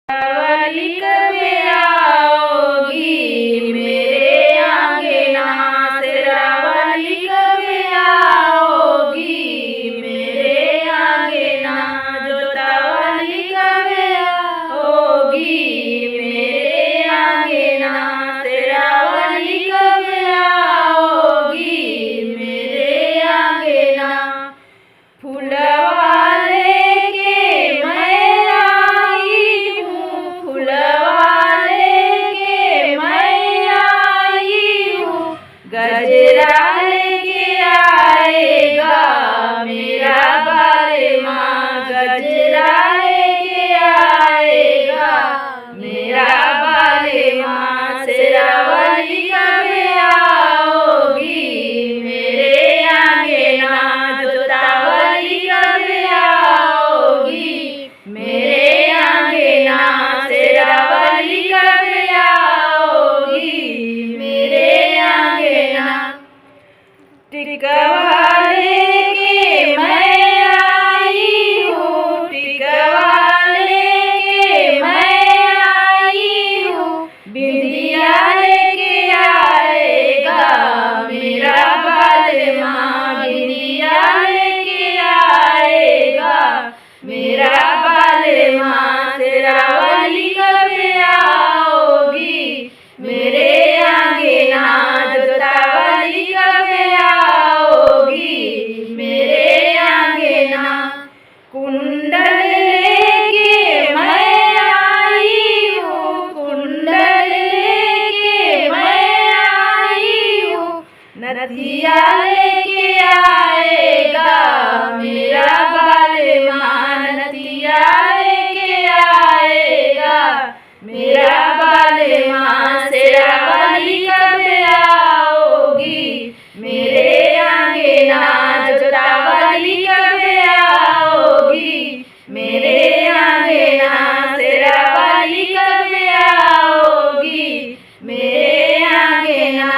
वाली कब आओगी मेरे आंगना, शेरा वाली कब आओगी मेरे आंगना, जोता वाली कब आओगी मेरे आंगना, शेरा वाली कब आओगी मेरे आंगना। फूलवा लेके मैं आई हूँ, फूलवा लेके मैं आई हूँ, गजरा लेके आएगा मेरा बालमा, गजरा लेके आएगा मेरा बालमा। शेरा वाली कब आओगी मेरे आंगना, जोता वाली कब आओगी मेरे आंगना, शेरा वाली कब आओगी मेरे आंगना। टिकवा लेके मैं आई हूँ, टिकवा लेके मैं आई हूँ, बिंदिया लेके आएगा मेरा बालमा, बिंदिया लेके आएगा मेरा बालमा। शेरा वाली कब आओगी मेरे आंगना, जोता वाली कब आओगी मेरे आंगना। कुंडल लेके मैं आई हूँ, कुंडल लेके मैं आई हूँ, नथिया लेके आएगा मेरा बालमा, नथिया लेके आएगा मेरा बालमा। शेरा वाली कब आओगी मेरे आंगना, जोता वाली कब आओगी मेरे आंगना, शेरा वाली कब आओगी मेरे आंगना।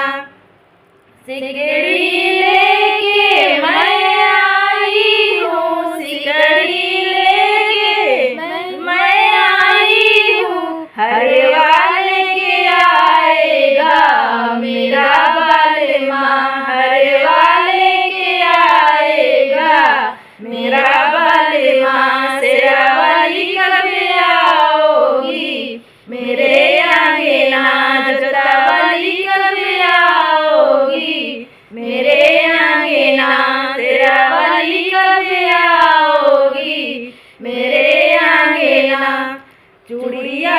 सिकड़ी लेके मैं आई हूँ, सिकड़ी लेके मैं आई हूँ, हरवा लेके आएगा मेरा बालमा, हरवा लेके आएगा मेरा बालमा। शेरा वाली कब आओगी मेरे आंगना, जोता वाली कब आओगी मेरे आंगना, शेरा वाली कब आओगी मेरे आंगना। चूड़िया